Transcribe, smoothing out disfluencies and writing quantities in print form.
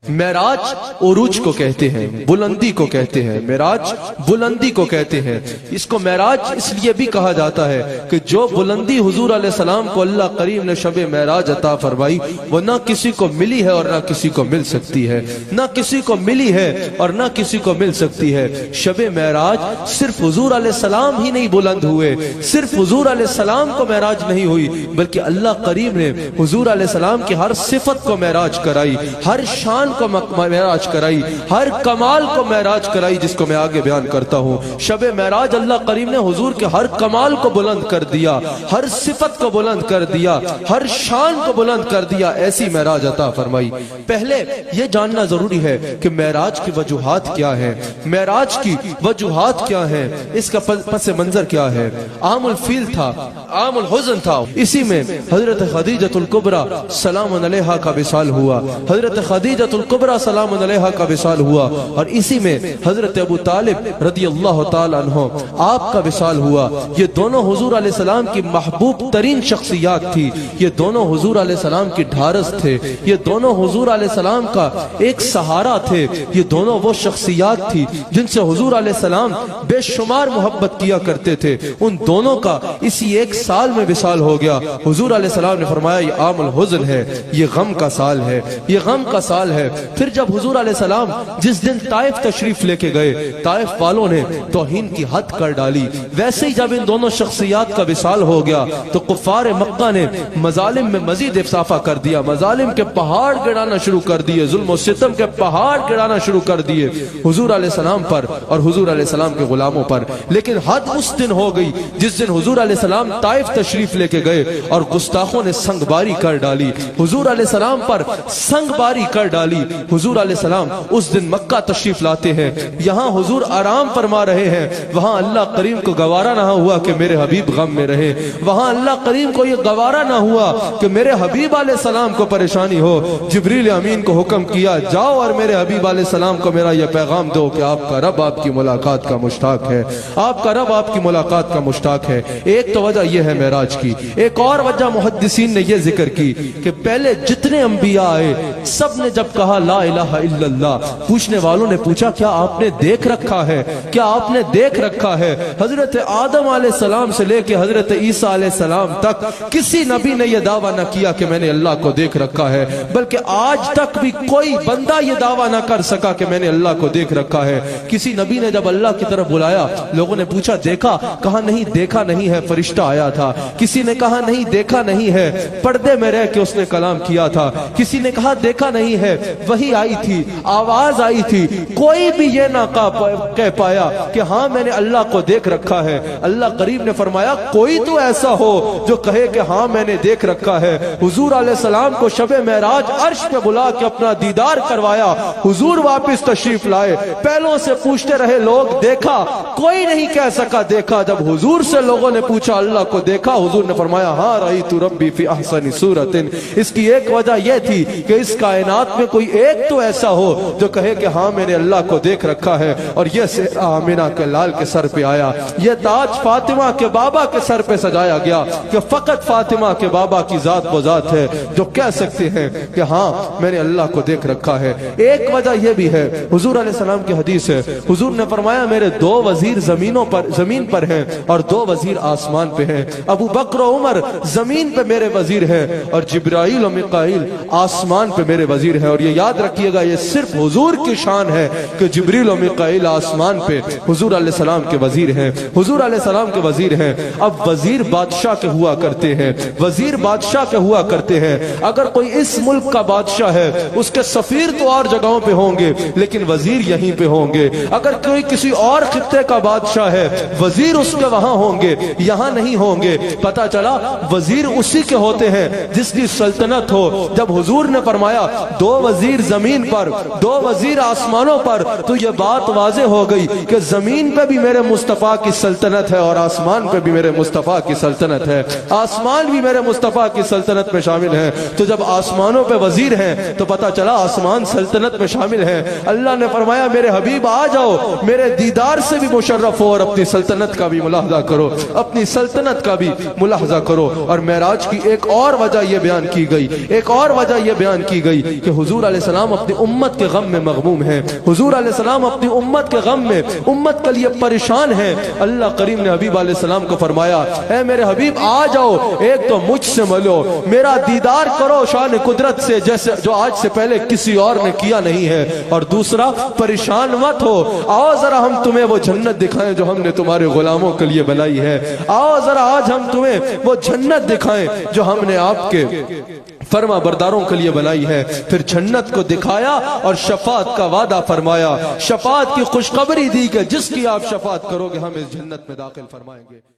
معراج عروج کو کہتے ہیں، بلندی کو کہتے ہیں، معراج بلندی کو کہتے ہیں۔ اس کو معراج اس لیے بھی کہا جاتا ہے کہ جو بلندی حضور علیہ السلام کو اللہ کریم نے شب معراج عطا فرمائی وہ نہ کسی کو ملی ہے اور نہ کسی کو مل سکتی ہے، نہ کسی کو ملی ہے اور نہ کسی کو مل سکتی ہے۔ شب معراج صرف حضور علیہ السلام ہی نہیں بلند ہوئے، صرف حضور علیہ السلام کو معراج نہیں ہوئی، بلکہ اللہ کریم نے حضور علیہ السلام کی ہر صفت کو معراج کرائی، ہر شان کو معراج کرائی، ہر کمال کو معراج کرائی، جس کو میں آگے بیان کرتا ہوں۔ شب معراج اللہ کریم نے حضور کے ہر کمال کو بلند کر دیا، ہر صفت کو بلند کر دیا، ہر شان کو بلند کر دیا، ایسی معراج عطا فرمائی۔ پہلے یہ جاننا ضروری ہے کہ معراج کی وجوہات کیا ہیں، معراج کی وجوہات کیا ہیں، اس کا پس منظر کیا ہے۔ عام الفیل تھا، عام الحزن تھا، اسی میں حضرت خدیجہ الکبریٰ سلام علیہا کا وصال ہوا، حضرت خدیجہ الکبریٰ سلام علیہا کا وصال ہوا، اور اسی میں حضرت ابو طالب رضی اللہ تعالی عنہ آپ کا وصال ہوا۔ یہ دونوں حضور علیہ السلام کی محبوب ترین شخصیات تھی، یہ دونوں حضور علیہ السلام کی ڈھارس تھے، یہ دونوں حضور علیہ السلام کا ایک سہارا تھے، یہ دونوں وہ شخصیات تھی جن سے حضور علیہ السلام بے شمار محبت کیا کرتے تھے۔ ان دونوں کا اسی ایک سال میں وصال ہو گیا۔ حضور علیہ السلام نے فرمایا یہ عام الحزن ہے، یہ غم کا سال ہے، یہ غم کا سال ہے۔ پھر جب حضور علیہ السلام جس دن طائف تشریف لے کے گئے، طائف والوں نے توہین کی حد کر ڈالی، ویسے ہی جب ان دونوں شخصیات کا وصال ہو گیا تو کفار مکہ نے مظالم میں مزید اضافہ کر دیا، مظالم کے پہاڑ گڑانا شروع کر دیے، ظلم و ستم کے پہاڑ گڑانا شروع کر دیے حضور علیہ السلام پر اور حضور علیہ السلام کے غلاموں پر۔ لیکن حد اس دن ہو گئی جس دن حضور علیہ السلام طائف تشریف لے کے گئے اور گستاخوں نے سنگ باری کر ڈالی، حضور علیہ السلام پر سنگ باری کر ڈالی۔ حضور علیہ السلام اس دن مکہ تشریف لاتے ہیں، یہاں حضور آرام فرما رہے ہیں، وہاں اللہ کریم کو گوارا نہ ہوا کہ میرے حبیب غم میں رہے، وہاں اللہ کریم کو یہ گوارا نہ ہوا کہ میرے حبیب علیہ السلام کو پریشانی ہو۔ جبریل امین کو حکم کیا جاؤ اور میرے حبیب علیہ السلام کو میرا یہ پیغام دو کہ آپ کا رب آپ کی ملاقات کا مشتاق ہے، آپ کا رب آپ کی ملاقات کا مشتاق ہے۔ ایک تو وجہ یہ ہے معراج کی، ایک اور وجہ محدثین نے یہ ذکر کی کہ پہلے جتنے انبیاء آئے سب نے جب کہا لا الہ الا اللہ، پوچھنے والوں نے پوچھا کیا آپ نے دیکھ رکھا ہے، کیا آپ نے دیکھ رکھا ہے؟ حضرت آدم علیہ السلام سے لے کے حضرت عیسیٰ علیہ السلام تک کسی نبی نے یہ دعویٰ نہ کیا کہ میں نے اللہ کو دیکھ رکھا ہے، بلکہ آج تک بھی کوئی بندہ یہ دعویٰ نہ کر سکا کہ میں نے اللہ کو دیکھ رکھا ہے۔ کسی نبی نے جب اللہ کی طرف بلایا، لوگوں نے پوچھا دیکھا؟ کہا نہیں دیکھا نہیں ہے، فرشتہ آیا تھا۔ کسی نے کہا نہیں دیکھا نہیں ہے، پردے میں رہ کے اس نے کلام کیا تھا۔ کسی نے کہا دیکھا نہیں ہے، وحی آئی تھی، آواز آئی تھی۔ کوئی بھی یہ نہ کہہ پایا کہ ہاں میں نے اللہ کو دیکھ رکھا ہے۔ اللہ قریب نے فرمایا کوئی تو ایسا ہو جو کہے کہ ہاں میں نے دیکھ رکھا ہے۔ حضور علیہ السلام کو شب معراج عرش پہ بلا کے اپنا دیدار کروایا، حضور واپس تشریف لائے، پہلوں سے پوچھتے رہے لوگ دیکھا؟ کوئی نہیں کہہ سکا دیکھا۔ جب حضور سے لوگوں نے پوچھا اللہ کو دیکھا؟ حضور نے فرمایا ہاں رأیت ربی فی احسن صورت۔ اس کی ایک وجہ یہ تھی کہ اس کائنات میں کوئی ایک تو ایسا ہو جو کہے کہ ہاں میں نے اللہ کو دیکھ رکھا ہے۔ اور یہ سہرا آمنہ کے لال کے سر پہ آیا، یہ تاج فاطمہ کے بابا کے سر پہ سجایا گیا کہ فقط فاطمہ کے بابا کی ذات وہ ذات ہے جو کہہ سکتے ہیں کہ ہاں میں نے اللہ کو دیکھ رکھا ہے۔ ایک وجہ یہ بھی ہے، حضور علیہ السلام کی حدیث ہے، حضور نے فرمایا میرے دو وزیر زمین پر ہیں اور دو وزیر آسمان پہ ہیں۔ ابو بکر و عمر زمین پہ میرے وزیر ہیں اور جبرائیل و میکائیل آسمان پہ میرے وزیر ہیں۔ اور یہ یاد رکھیے گا یہ صرف حضور کی شان ہے کہ جبریل و میکائیل آسمان پہ حضور علیہ السلام کے وزیر ہیں، حضور علیہ السلام کے وزیر ہیں۔ اب وزیر بادشاہ کے ہوا کرتے ہیں، وزیر بادشاہ کے ہوا کرتے ہیں۔ اگر کوئی اس ملک کا بادشاہ ہے اس کے سفیر تو اور جگہوں پہ ہوں گے لیکن وزیر یہیں پہ ہوں گے۔ اگر کوئی کسی اور خطے کا بادشاہ ہے وزیر اس کے وہاں ہوں گے، یہاں نہیں ہوں گے۔ پتہ چلا وزیر اسی کے ہوتے ہیں جس کی سلطنت ہو۔ جب حضور نے فرمایا دو وزیر زمین پر دو وزیر آسمانوں پر تو یہ بات واضح ہو گئی کہ زمین پہ بھی میرے مصطفیٰ کی سلطنت ہے اور آسمان پہ بھی میرے مصطفیٰ کی سلطنت ہے، آسمان بھی میرے مصطفیٰ کی سلطنت میں شامل ہے۔ تو جب آسمانوں پہ وزیر ہیں تو پتہ چلا آسمان سلطنت میں شامل ہے۔ اللہ نے فرمایا میرے حبیب آ جاؤ، میرے دیدار سے بھی مشرف ہو اور اپنی سلطنت کا بھی ملاحظہ کرو، اپنی سلطنت کا بھی ملاحظہ کرو۔ اور معراج کی ایک اور وجہ یہ بیان کی گئی، ایک اور وجہ یہ بیان کی گئی کہ حضور علیہ السلام اپنی امت کے غم میں مغموم ہیں، حضور علیہ السلام اپنی امت کے غم میں امت کے لیے پریشان ہیں۔ اللہ کریم نے حبیب علیہ السلام کو فرمایا اے میرے حبیب آ جاؤ، ایک تو مجھ سے ملو، میرا دیدار کرو شان قدرت سے جیسے جو آج سے پہلے کسی اور نے کیا نہیں ہے، اور دوسرا پریشان مت ہو، آؤ ذرا ہم تمہیں وہ جنت دکھائیں جو ہم نے تمہارے غلاموں کے لیے بنائی ہے، آؤ ذرا آج ہم تمہیں وہ جنت دکھائیں جو ہم نے آپ کے فرما برداروں کے لیے بنائی ہے۔ پھر جنت کو دکھایا اور شفاعت کا وعدہ فرمایا، شفاعت کی خوشخبری دی کہ جس کی آپ شفاعت کرو گے ہم اس جنت میں داخل فرمائیں گے۔